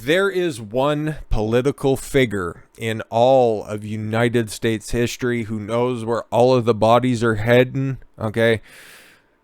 if there is one political figure in all of United States history who knows where all of the bodies are heading, okay,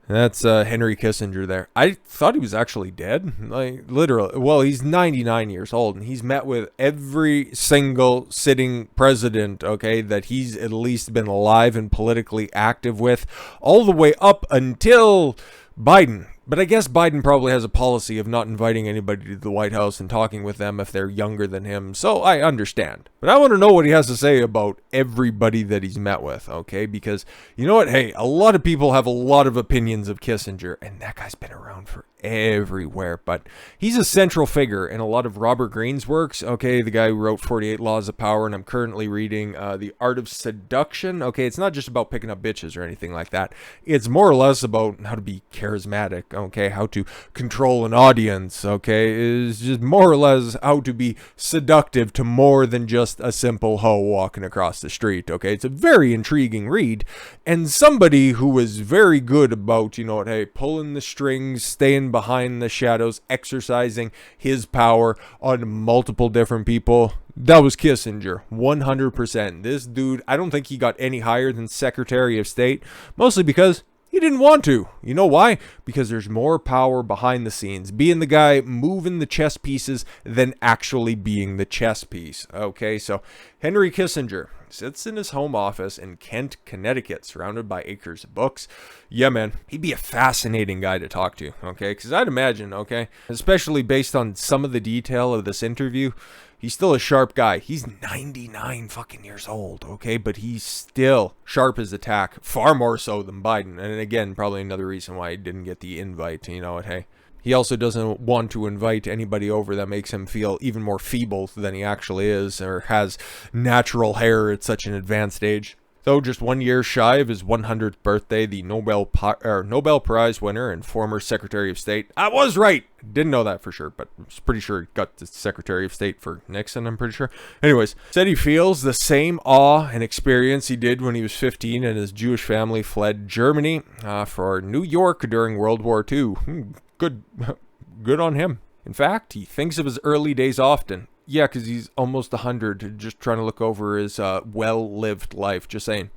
that's Henry Kissinger there. I thought he was actually dead. Like, literally. Well, he's 99 years old, and he's met with every single sitting president, okay, that he's at least been alive and politically active with, all the way up until Biden. But I guess Biden probably has a policy of not inviting anybody to the White House and talking with them if they're younger than him, so I understand. But I want to know what he has to say about everybody that he's met with, okay? Because, you know what? Hey, a lot of people have a lot of opinions of Kissinger, and that guy's been around for everywhere, but he's a central figure in a lot of Robert Greene's works, okay, the guy who wrote 48 Laws of Power, and I'm currently reading The Art of Seduction, okay, it's not just about picking up bitches or anything like that, it's more or less about how to be charismatic, okay, how to control an audience, okay, it's just more or less how to be seductive to more than just a simple hoe walking across the street, okay, it's a very intriguing read, and somebody who was very good about, you know what, hey, pulling the strings, staying behind the shadows, exercising his power on multiple different people. That was Kissinger, 100%. This dude, I don't think he got any higher than Secretary of State, mostly because he didn't want to. You know why? Because there's more power behind the scenes, being the guy moving the chess pieces than actually being the chess piece. Okay, so Henry Kissinger sits in his home office in Kent, Connecticut, surrounded by acres of books. Yeah, man, he'd be a fascinating guy to talk to, okay? Because I'd imagine, okay, especially based on some of the detail of this interview, he's still a sharp guy. He's 99 fucking years old, okay? But he's still sharp as a tack, far more so than Biden. And again, probably another reason why he didn't get the invite, you know what, hey. He also doesn't want to invite anybody over that makes him feel even more feeble than he actually is, or has natural hair at such an advanced age. Though just 1 year shy of his 100th birthday, the Nobel Prize winner and former Secretary of State, I was right! Didn't know that for sure, but I was pretty sure he got the Secretary of State for Nixon, I'm pretty sure. Anyways, said he feels the same awe and experience he did when he was 15 and his Jewish family fled Germany for New York during World War II. Good on him. In fact, he thinks of his early days often. Yeah, because he's almost 100, just trying to look over his well-lived life, just saying,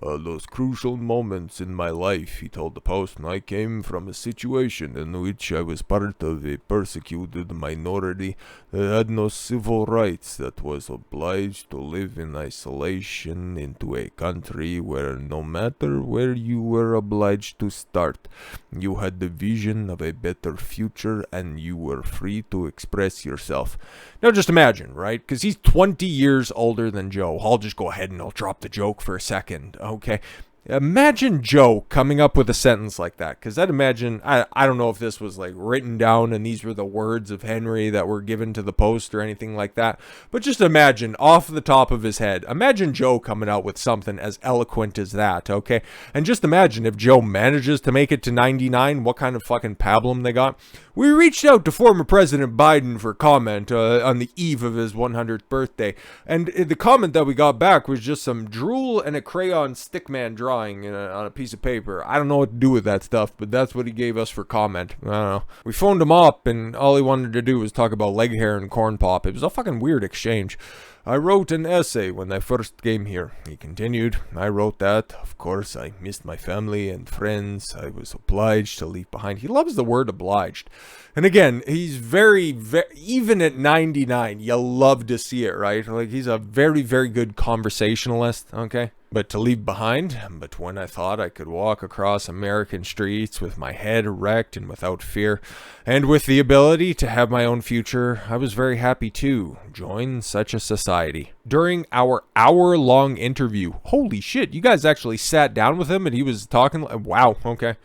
those crucial moments in my life, he told the Post, I came from a situation in which I was part of a persecuted minority that had no civil rights, that was obliged to live in isolation into a country where no matter where you were obliged to start, you had the vision of a better future and you were free to express yourself. Now just imagine, right? Because he's 20 years older than Joe. I'll just go ahead and I'll drop the joke for a second. Okay. Imagine Joe coming up with a sentence like that, because I'd imagine, I don't know if this was like written down and these were the words of Henry that were given to the Post or anything like that, but just imagine off the top of his head, imagine Joe coming out with something as eloquent as that, okay? And just imagine if Joe manages to make it to 99, what kind of fucking pablum they got. We reached out to former President Biden for comment on the eve of his 100th birthday, and the comment that we got back was just some drool and a crayon stickman drawing on a piece of paper. I don't know what to do with that stuff, but that's what he gave us for comment. I don't know. We phoned him up, and all he wanted to do was talk about leg hair and corn pop. It was a fucking weird exchange. I wrote an essay when I first came here, he continued. I wrote that. Of course, I missed my family and friends. I was obliged to leave behind. He loves the word obliged. And again, he's very, even at 99, you love to see it, right? Like, he's a very, very good conversationalist, okay? But to leave behind, but when I thought I could walk across American streets with my head erect and without fear, and with the ability to have my own future, I was very happy to join such a society. During our hour-long interview, holy shit, you guys actually sat down with him and he was talking, wow, okay.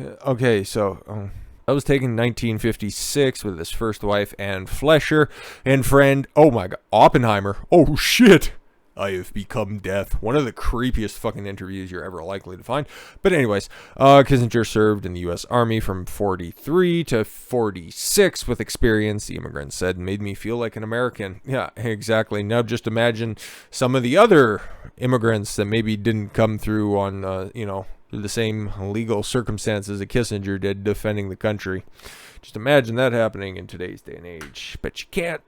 Okay, so, that was taken in 1956 with his first wife, Anne Flesher, and friend, oh my god, Oppenheimer, oh shit. I have become death. One of the creepiest fucking interviews you're ever likely to find. But anyways, Kissinger served in the U.S. Army from 43 to 46 with experience, the immigrant said, made me feel like an American. Yeah, exactly. Now just imagine some of the other immigrants that maybe didn't come through on, the same legal circumstances that Kissinger did defending the country. Just imagine that happening in today's day and age. But you can't.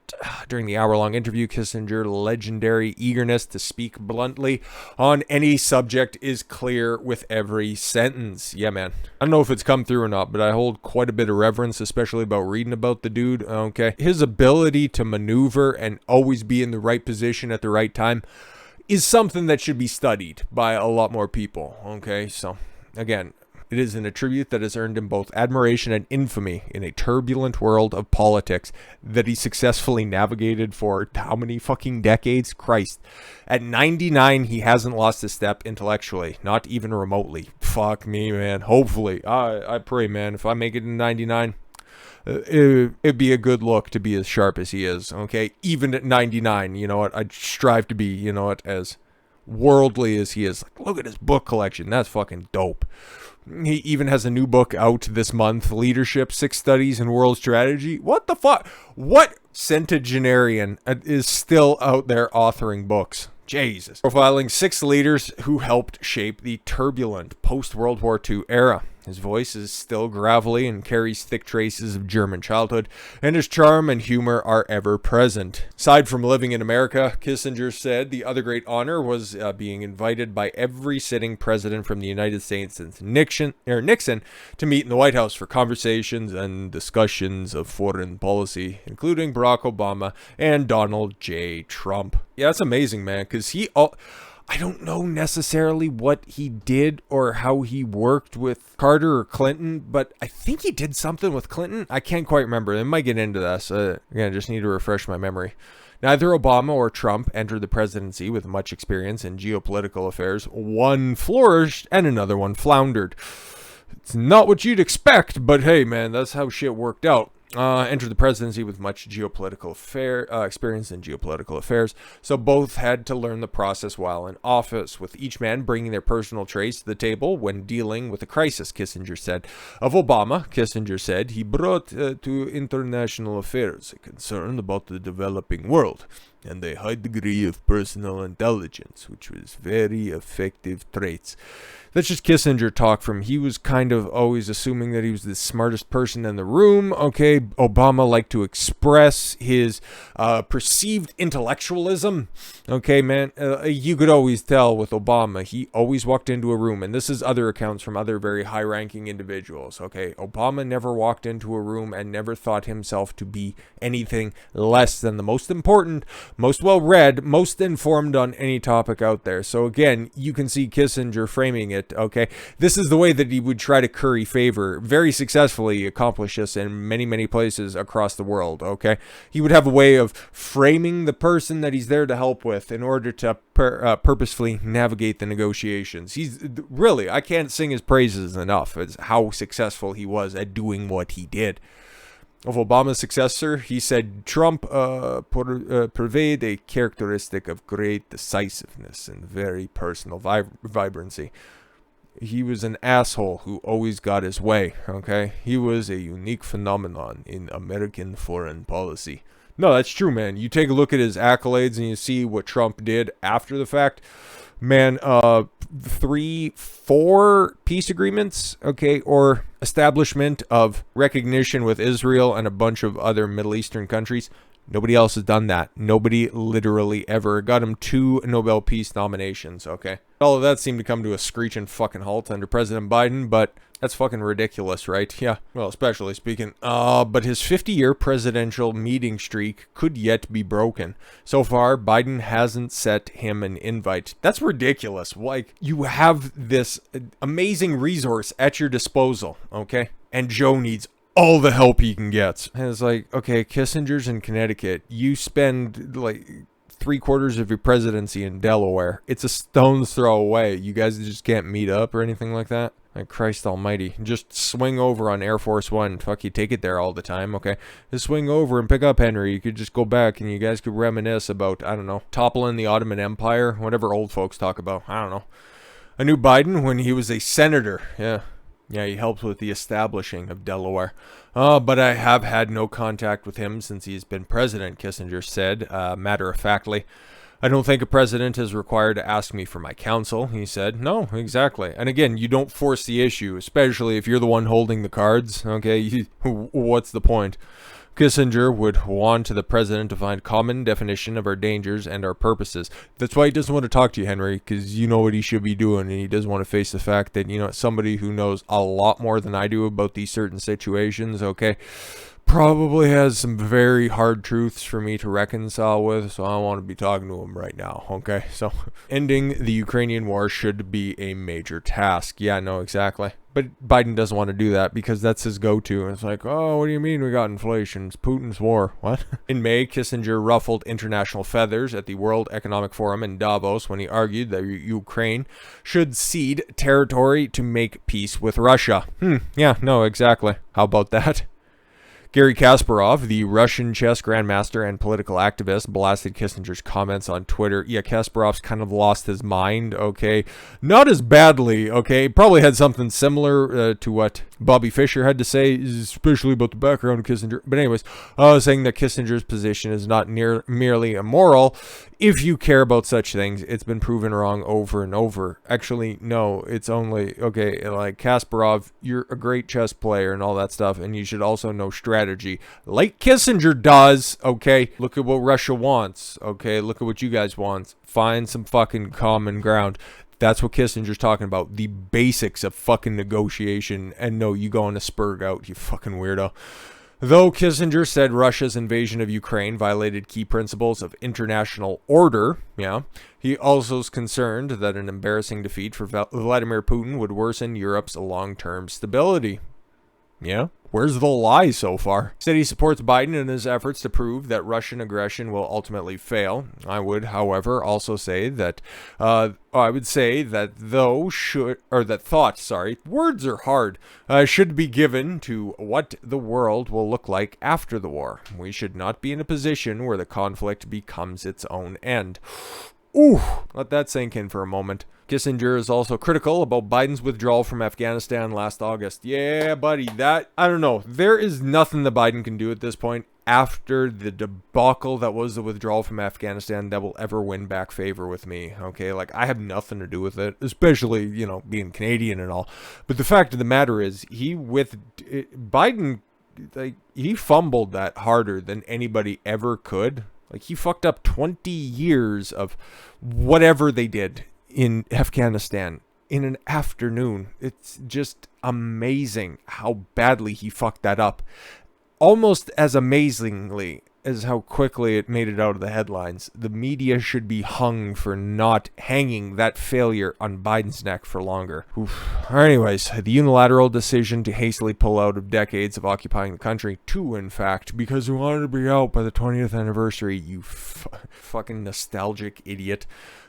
During the hour-long interview, Kissinger's legendary eagerness to speak bluntly on any subject is clear with every sentence. Yeah, man. I don't know if it's come through or not, but I hold quite a bit of reverence, especially about reading about the dude, okay? His ability to maneuver and always be in the right position at the right time is something that should be studied by a lot more people, okay? So, again, it is an attribute that has earned him both admiration and infamy in a turbulent world of politics that he successfully navigated for how many fucking decades? Christ. At 99, he hasn't lost a step intellectually, not even remotely. Fuck me, man. Hopefully. I pray, man, if I make it in 99, it'd be a good look to be as sharp as he is, okay? Even at 99, you know what? I'd strive to be, you know what, as worldly as he is. Like, look at his book collection. That's fucking dope. He even has a new book out this month, Leadership, 6 Studies in World Strategy. What the fuck? What centenarian is still out there authoring books? Jesus. Profiling 6 leaders who helped shape the turbulent post-World War II era. His voice is still gravelly and carries thick traces of German childhood, and his charm and humor are ever present. Aside from living in America, Kissinger said the other great honor was being invited by every sitting president from the United States since Nixon to meet in the White House for conversations and discussions of foreign policy, including Barack Obama and Donald J. Trump. Yeah, that's amazing, man, because I don't know necessarily what he did or how he worked with Carter or Clinton, but I think he did something with Clinton. I can't quite remember. I might get into this. Again, I just need to refresh my memory. Neither Obama or Trump entered the presidency with much experience in geopolitical affairs. One flourished and another one floundered. It's not what you'd expect, but hey, man, that's how shit worked out. Entered the presidency with much geopolitical experience in geopolitical affairs, so both had to learn the process while in office, with each man bringing their personal traits to the table when dealing with a crisis, Kissinger said. Of Obama, Kissinger said, he brought to international affairs a concern about the developing world and a high degree of personal intelligence, which was very effective traits. That's just Kissinger talk from he was kind of always assuming that he was the smartest person in the room. Okay, Obama liked to express his perceived intellectualism. Okay, man, you could always tell with Obama, he always walked into a room, and this is other accounts from other very high-ranking individuals. Okay, Obama never walked into a room and never thought himself to be anything less than the most important, most well-read, most informed on any topic out there. So again, you can see Kissinger framing it. Okay, this is the way that he would try to curry favor, very successfully accomplish this in many, many places across the world. Okay, he would have a way of framing the person that he's there to help with in order to purposefully navigate the negotiations. He's really, I can't sing his praises enough as how successful he was at doing what he did. Of Obama's successor, he said Trump pervade a characteristic of great decisiveness and very personal vibrancy. He was an asshole who always got his way, okay? He was a unique phenomenon in American foreign policy. No, that's true, man. You take a look at his accolades and you see what Trump did after the fact. Man, 3-4 peace agreements, okay, or establishment of recognition with Israel and a bunch of other Middle Eastern countries. Nobody else has done that. Nobody literally ever. Got him 2 Nobel Peace nominations, okay? All of that seemed to come to a screeching fucking halt under President Biden, but that's fucking ridiculous, right? Yeah, well, especially speaking. But his 50-year presidential meeting streak could yet be broken. So far, Biden hasn't set him an invite. That's ridiculous. Like, you have this amazing resource at your disposal, okay? And Joe needs all the help he can get. And it's like, okay, Kissinger's in Connecticut. You spend like 3/4 of your presidency in Delaware. It's a stone's throw away. You guys just can't meet up or anything like that. Like, Christ almighty. Just swing over on Air Force One. Fuck, you take it there all the time, okay? Just swing over and pick up Henry. You could just go back and you guys could reminisce about, I don't know, toppling the Ottoman Empire. Whatever old folks talk about. I don't know. I knew Biden when he was a senator. Yeah. Yeah, he helped with the establishing of Delaware. But I have had no contact with him since he's been president, Kissinger said, matter-of-factly. I don't think a president is required to ask me for my counsel, he said. No, exactly. And again, you don't force the issue, especially if you're the one holding the cards. Okay, what's the point? Kissinger would want the president to find common definition of our dangers and our purposes. That's why he doesn't want to talk to you, Henry, because you know what he should be doing, and he doesn't want to face the fact that, somebody who knows a lot more than I do about these certain situations, okay, probably has some very hard truths for me to reconcile with, so I don't want to be talking to him right now, okay? So, ending the Ukrainian war should be a major task. Yeah, no, exactly. But Biden doesn't want to do that because that's his go-to. And it's like, oh, what do you mean we got inflation? It's Putin's war. What? In May, Kissinger ruffled international feathers at the World Economic Forum in Davos when he argued that Ukraine should cede territory to make peace with Russia. Yeah, no, exactly. How about that? Garry Kasparov, the Russian chess grandmaster and political activist, blasted Kissinger's comments on Twitter. Yeah, Kasparov's kind of lost his mind, okay? Not as badly, okay? Probably had something similar to what Bobby Fischer had to say, especially about the background of Kissinger. But anyways, saying that Kissinger's position is not merely immoral. If you care about such things, it's been proven wrong over and over. Actually, no, it's only, okay, like Kasparov, you're a great chess player and all that stuff, and you should also know strategy, like Kissinger does, okay? Look at what Russia wants, okay? Look at what you guys want. Find some fucking common ground. That's what Kissinger's talking about. The basics of fucking negotiation. And no, you going to spurg out, you fucking weirdo. Though Kissinger said Russia's invasion of Ukraine violated key principles of international order, he also is concerned that an embarrassing defeat for Vladimir Putin would worsen Europe's long-term stability. Yeah? Where's the lie so far? Said he supports Biden in his efforts to prove that Russian aggression will ultimately fail. I would, however, also say that, words are hard, should be given to what the world will look like after the war. We should not be in a position where the conflict becomes its own end. Ooh, let that sink in for a moment. Kissinger is also critical about Biden's withdrawal from Afghanistan last August. Yeah, buddy, I don't know. There is nothing that Biden can do at this point after the debacle that was the withdrawal from Afghanistan that will ever win back favor with me, okay? Like, I have nothing to do with it, especially, being Canadian and all. But the fact of the matter is, Biden, he fumbled that harder than anybody ever could. Like, he fucked up 20 years of whatever they did in Afghanistan in an afternoon. It's just amazing how badly he fucked that up. Almost as amazingly as how quickly it made it out of the headlines. The media should be hung for not hanging that failure on Biden's neck for longer. Oof. Anyways, the unilateral decision to hastily pull out of decades of occupying the country, in fact, because we wanted to be out by the 20th anniversary, you fucking nostalgic idiot,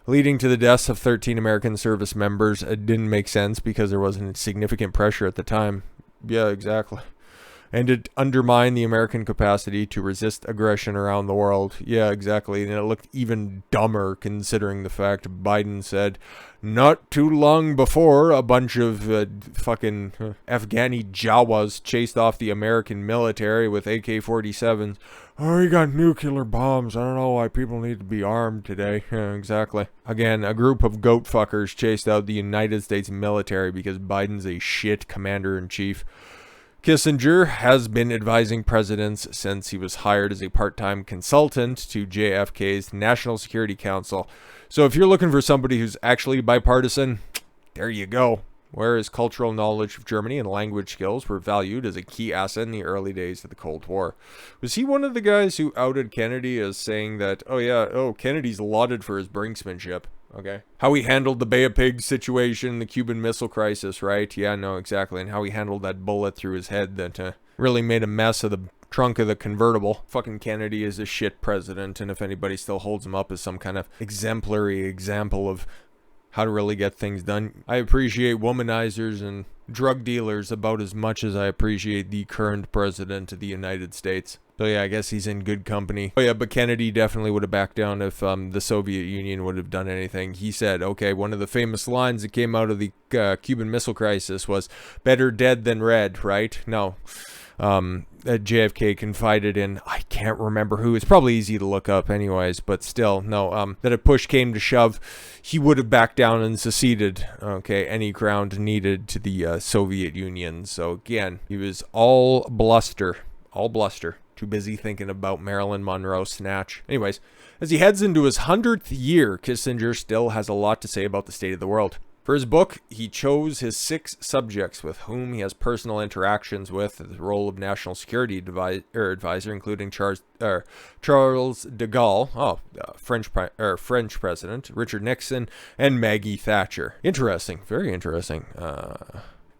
leading to the deaths of 13 American service members. It didn't make sense because there wasn't significant pressure at the time. Yeah, exactly. And it undermined the American capacity to resist aggression around the world. Yeah, exactly. And it looked even dumber considering the fact Biden said not too long before a bunch of fucking Afghani Jawas chased off the American military with AK-47s. Oh, we got nuclear bombs. I don't know why people need to be armed today. Yeah, exactly. Again, a group of goat fuckers chased out the United States military because Biden's a shit commander-in-chief. Kissinger has been advising presidents since he was hired as a part-time consultant to JFK's National Security Council. So if you're looking for somebody who's actually bipartisan, there you go. Where his cultural knowledge of Germany and language skills were valued as a key asset in the early days of the Cold War. Was he one of the guys who outed Kennedy as saying that, Kennedy's lauded for his brinksmanship? Okay. How he handled the Bay of Pigs situation, the Cuban Missile Crisis, right? Yeah, no, exactly. And how he handled that bullet through his head that really made a mess of the trunk of the convertible. Fucking Kennedy is a shit president, and if anybody still holds him up as some kind of exemplary example of how to really get things done, I appreciate womanizers and drug dealers about as much as I appreciate the current president of the United States. So yeah, I guess he's in good company. Oh yeah, but Kennedy definitely would have backed down if the Soviet Union would have done anything. He said, okay, one of the famous lines that came out of the Cuban Missile Crisis was, better dead than red, right? No. That JFK confided in, I can't remember who, it's probably easy to look up anyways, but still, no, that if push came to shove, he would have backed down and seceded, okay, any ground needed to the Soviet Union. So again, he was all bluster, too busy thinking about Marilyn Monroe snatch. Anyways, as he heads into his 100th year, Kissinger still has a lot to say about the state of the world. For his book, he chose his 6 subjects with whom he has personal interactions with the role of national security advisor, including Charles de Gaulle, French president, Richard Nixon, and Maggie Thatcher. Interesting, very interesting.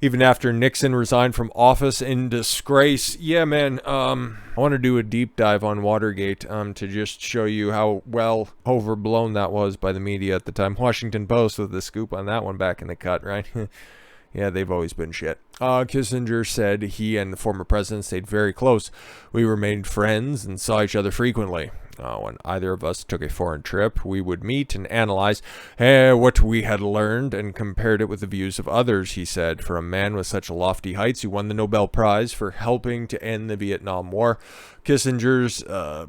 Even after Nixon resigned from office in disgrace. Yeah, man, I want to do a deep dive on Watergate to just show you how well overblown that was by the media at the time. Washington Post with the scoop on that one back in the cut, right? Yeah, they've always been shit. Kissinger said he and the former president stayed very close. We remained friends and saw each other frequently. When either of us took a foreign trip, we would meet and analyze what we had learned and compared it with the views of others, he said. For a man with such lofty heights who won the Nobel Prize for helping to end the Vietnam War, Kissinger's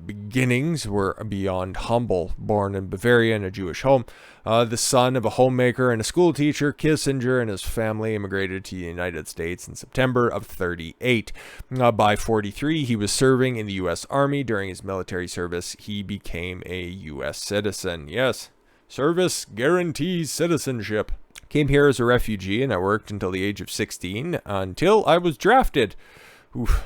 beginnings were beyond humble. Born in Bavaria in a Jewish home, the son of a homemaker and a school teacher, Kissinger and his family immigrated to the United States in September of 1938. By 1943, he was serving in the U.S. Army. During his military service, he became a U.S. citizen. Yes, service guarantees citizenship. Came here as a refugee, and I worked until the age of 16, until I was drafted. Oof.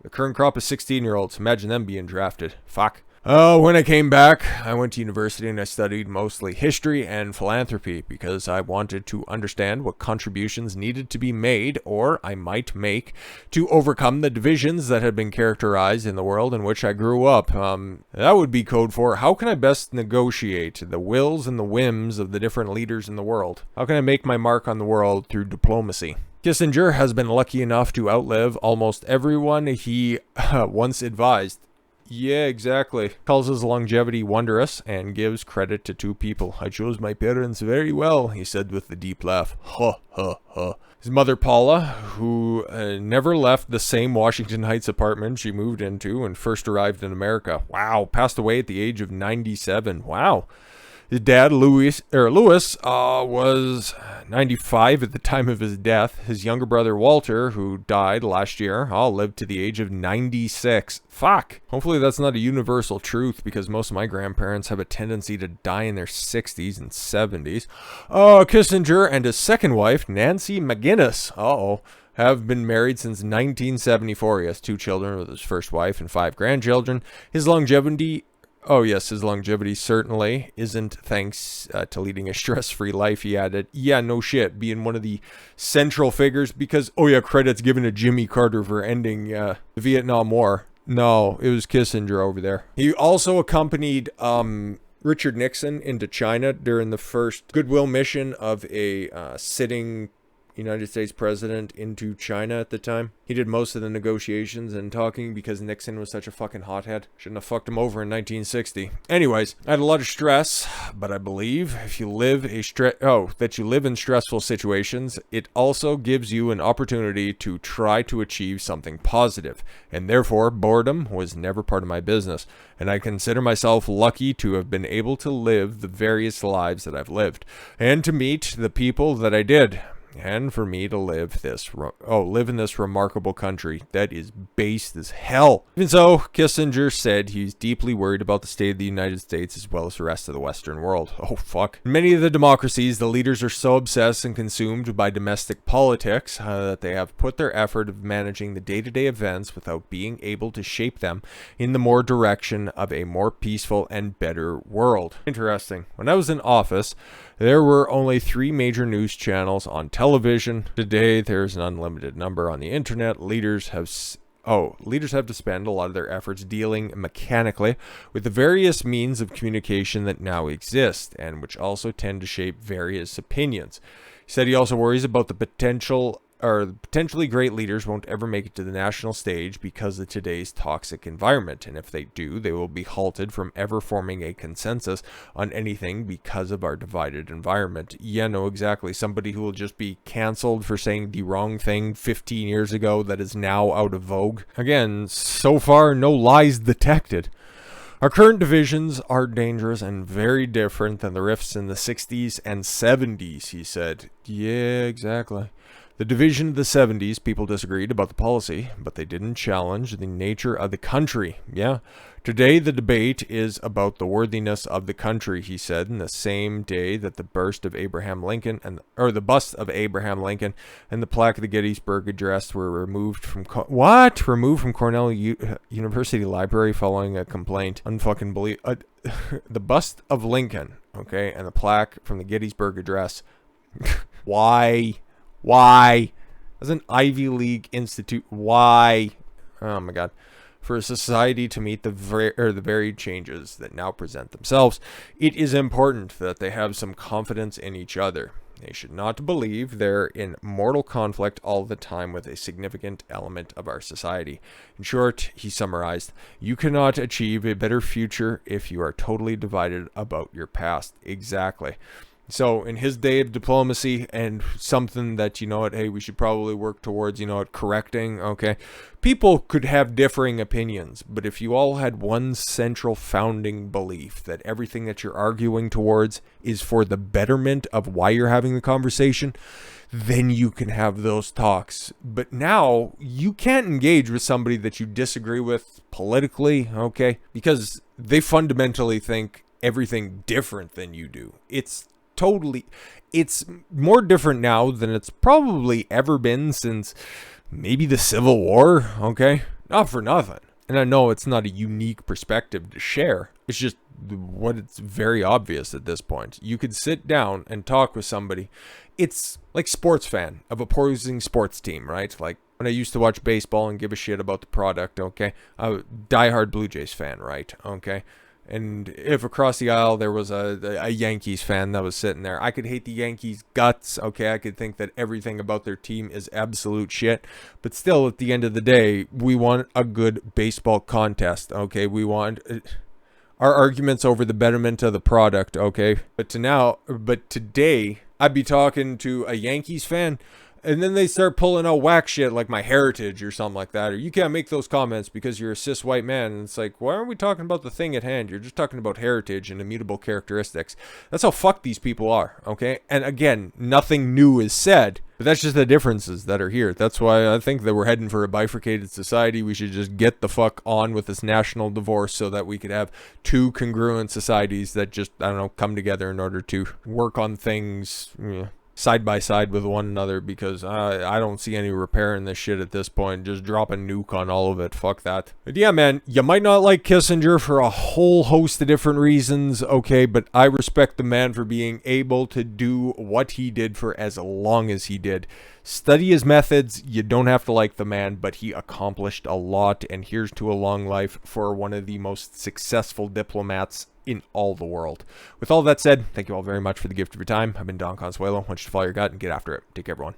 The current crop of 16-year-olds, imagine them being drafted. Fuck. When I came back, I went to university and I studied mostly history and philanthropy because I wanted to understand what contributions needed to be made, or I might make, to overcome the divisions that had been characterized in the world in which I grew up. That would be code for, how can I best negotiate the wills and the whims of the different leaders in the world? How can I make my mark on the world through diplomacy? Kissinger has been lucky enough to outlive almost everyone he once advised. Yeah, exactly. Calls his longevity wondrous and gives credit to 2 people. I chose my parents very well, he said with a deep laugh. Ha, ha, ha. His mother, Paula, who never left the same Washington Heights apartment she moved into when first arrived in America. Wow, passed away at the age of 97. Wow. His dad, Louis, was 95 at the time of his death. His younger brother, Walter, who died last year, lived to the age of 96. Fuck. Hopefully that's not a universal truth, because most of my grandparents have a tendency to die in their 60s and 70s. Kissinger and his second wife, Nancy McGinnis, have been married since 1974. He has 2 children with his first wife and 5 grandchildren. His longevity certainly isn't thanks to leading a stress-free life, he added. Yeah, no shit, being one of the central figures because, credit's given to Jimmy Carter for ending the Vietnam War. No, it was Kissinger over there. He also accompanied Richard Nixon into China during the first goodwill mission of a sitting United States president into China at the time. He did most of the negotiations and talking because Nixon was such a fucking hothead. Shouldn't have fucked him over in 1960. Anyways, I had a lot of stress, but I believe if you live that you live in stressful situations, it also gives you an opportunity to try to achieve something positive. And therefore, boredom was never part of my business. And I consider myself lucky to have been able to live the various lives that I've lived and to meet the people that I did. And for me to live in this remarkable country that is based as hell. Even so, Kissinger said he's deeply worried about the state of the United States as well as the rest of the Western world. Oh, fuck. In many of the democracies, the leaders are so obsessed and consumed by domestic politics that they have put their effort of managing the day-to-day events without being able to shape them in the more direction of a more peaceful and better world. Interesting. When I was in office, there were only 3 major news channels on television. Today, there's an unlimited number on the internet. Leaders have to spend a lot of their efforts dealing mechanically with the various means of communication that now exist, and which also tend to shape various opinions. He said he also worries about the potential or potentially great leaders won't ever make it to the national stage because of today's toxic environment. And if they do, they will be halted from ever forming a consensus on anything because of our divided environment. Yeah, no, exactly. Somebody who will just be canceled for saying the wrong thing 15 years ago that is now out of vogue. Again, so far, no lies detected. Our current divisions are dangerous and very different than the rifts in the 60s and 70s, he said. Yeah, exactly. The division of the 70s, people disagreed about the policy, but they didn't challenge the nature of the country. Yeah. Today, the debate is about the worthiness of the country, he said, in the same day that the bust of Abraham Lincoln and the plaque of the Gettysburg Address were removed from Cornell University Library following a complaint. Unfucking believe the bust of Lincoln, okay, and the plaque from the Gettysburg Address. Why? As an Ivy League institute, why? Oh my God. For a society to meet the varied changes that now present themselves, it is important that they have some confidence in each other. They should not believe they're in mortal conflict all the time with a significant element of our society. In short, he summarized, you cannot achieve a better future if you are totally divided about your past. Exactly. So in his day of diplomacy and something that, hey, we should probably work towards, correcting, okay, people could have differing opinions, but if you all had one central founding belief that everything that you're arguing towards is for the betterment of why you're having the conversation, then you can have those talks. But now you can't engage with somebody that you disagree with politically, okay, because they fundamentally think everything different than you do. It's more different now than it's probably ever been since maybe the Civil War, okay? Not for nothing. And I know it's not a unique perspective to share. It's just it's very obvious at this point. You could sit down and talk with somebody. It's like sports fan of opposing sports team, right? Like when I used to watch baseball and give a shit about the product, okay? I'm a diehard Blue Jays fan, right? Okay? And if across the aisle there was a Yankees fan that was sitting there, I could hate the Yankees guts, okay? I could think that everything about their team is absolute shit. But still, at the end of the day, we want a good baseball contest, okay? We want our arguments over the betterment of the product, okay? But today, I'd be talking to a Yankees fan, and then they start pulling out whack shit like my heritage or something like that. Or you can't make those comments because you're a cis white man. And it's like, why aren't we talking about the thing at hand? You're just talking about heritage and immutable characteristics. That's how fucked these people are, okay? And again, nothing new is said. But that's just the differences that are here. That's why I think that we're heading for a bifurcated society. We should just get the fuck on with this national divorce so that we could have two congruent societies that just, come together in order to work on things, side by side with one another, because I don't see any repairing this shit at this point. Just drop a nuke on all of it. Fuck that. But yeah, man, you might not like Kissinger for a whole host of different reasons, okay, but I respect the man for being able to do what he did for as long as he did. Study his methods. You don't have to like the man, but he accomplished a lot, and here's to a long life for one of the most successful diplomats in all the world. With all that said, thank you all very much for the gift of your time. I've been Don Consuelo. I want you to follow your gut and get after it. Take care, everyone.